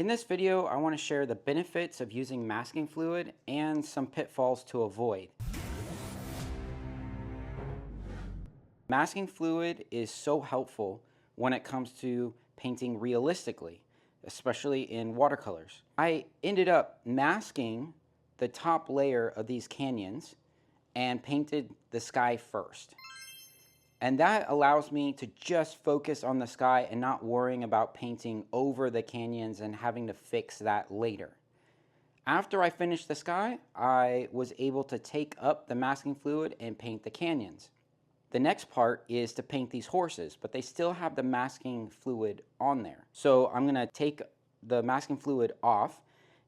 In this video, I want to share the benefits of using masking fluid and some pitfalls to avoid. Masking fluid is so helpful when it comes to painting realistically, especially in watercolors. I ended up masking the top layer of these canyons and painted the sky first. And that allows me to just focus on the sky and not worrying about painting over the canyons and having to fix that later. After I finished the sky, I was able to take up the masking fluid and paint the canyons. The next part is to paint these horses, but they still have the masking fluid on there. So I'm gonna take the masking fluid off,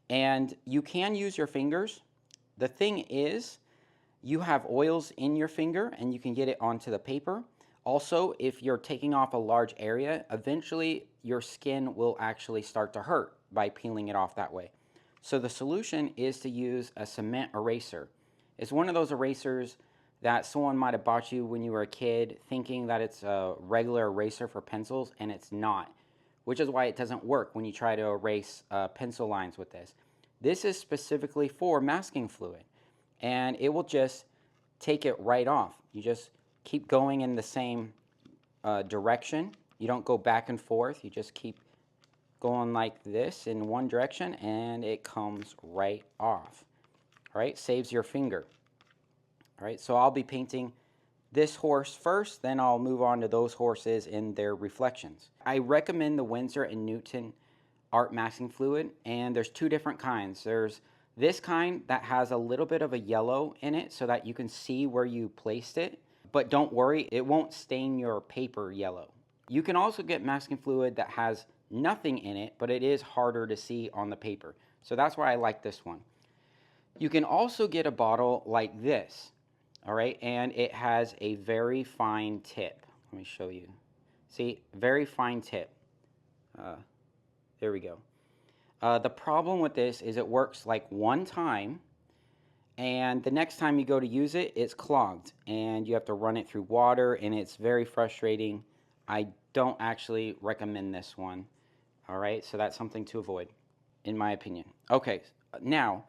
and you can use your fingers. The thing is, you have oils in your finger and you can get it onto the paper. Also, if you're taking off a large area, eventually your skin will actually start to hurt by peeling it off that way. So the solution is to use a cement eraser. It's one of those erasers that someone might have bought you when you were a kid thinking that it's a regular eraser for pencils, and it's not, which is why it doesn't work when you try to erase pencil lines with this. This is specifically for masking fluid, and it will just take it right off. You just keep going in the same direction. You don't go back and forth. You just keep going like this in one direction, and it comes right off. All right, saves your finger. All right, so I'll be painting this horse first, then I'll move on to those horses and their reflections. I recommend the Winsor & Newton art masking fluid, and there's two different kinds. There's this kind that has a little bit of a yellow in it so that you can see where you placed it, but don't worry, it won't stain your paper yellow. You can also get masking fluid that has nothing in it, but it is harder to see on the paper. So that's why I like this one. You can also get a bottle like this, all right, and it has a very fine tip. Let me show you. See, very fine tip. There we go. The problem with this is it works like one time, and the next time you go to use it, it's clogged, and you have to run it through water, and it's very frustrating. I don't actually recommend this one. All right, so that's something to avoid, in my opinion. Okay, now,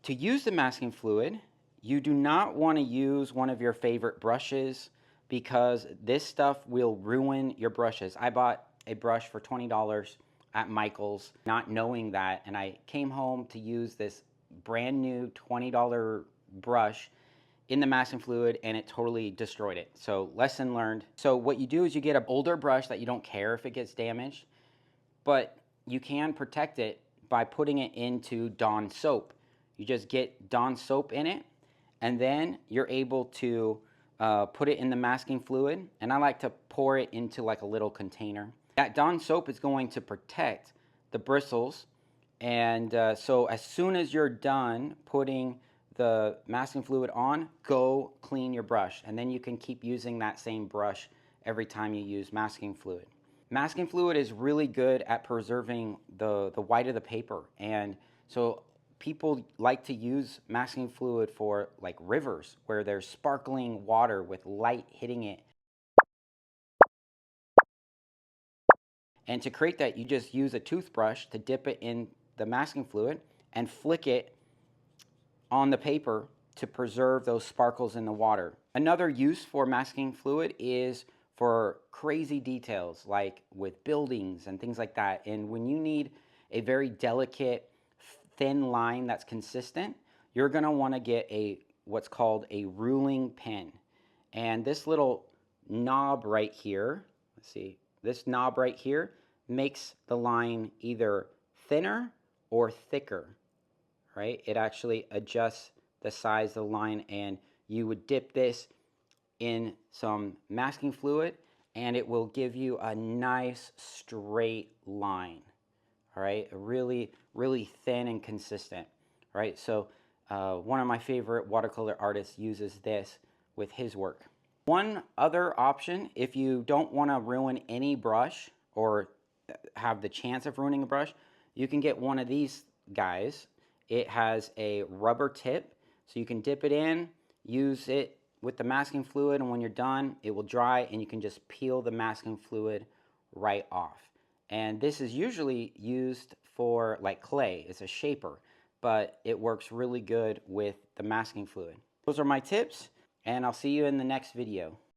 to use the masking fluid, you do not want to use one of your favorite brushes because this stuff will ruin your brushes. I bought a brush for $20 at Michael's, not knowing that, and I came home to use this brand new $20 brush in the masking fluid, and it totally destroyed it. So lesson learned. So what you do is you get an older brush that you don't care if it gets damaged, but you can protect it by putting it into Dawn soap. You just get Dawn soap in it, and then you're able to put it in the masking fluid, and I like to pour it into like a little container. That Dawn soap is going to protect the bristles, and so as soon as you're done putting the masking fluid on, go clean your brush, and then you can keep using that same brush every time you use masking fluid. Masking fluid is really good at preserving the white of the paper, and so people like to use masking fluid for like rivers where there's sparkling water with light hitting it. And to create that, you just use a toothbrush to dip it in the masking fluid and flick it on the paper to preserve those sparkles in the water. Another use for masking fluid is for crazy details like with buildings and things like that. And when you need a very delicate, thin line that's consistent, you're going to want to get what's called a ruling pen. And this little knob right here, let's see, this knob right here makes the line either thinner or thicker, right? It actually adjusts the size of the line, and you would dip this in some masking fluid and it will give you a nice straight line, all right? Really, really thin and consistent, right? So one of my favorite watercolor artists uses this with his work. One other option, if you don't want to ruin any brush or have the chance of ruining a brush, you can get one of these guys. It has a rubber tip, so you can dip it in, use it with the masking fluid, and when you're done, it will dry, and you can just peel the masking fluid right off. And this is usually used for like clay. It's a shaper, but it works really good with the masking fluid. Those are my tips, and I'll see you in the next video.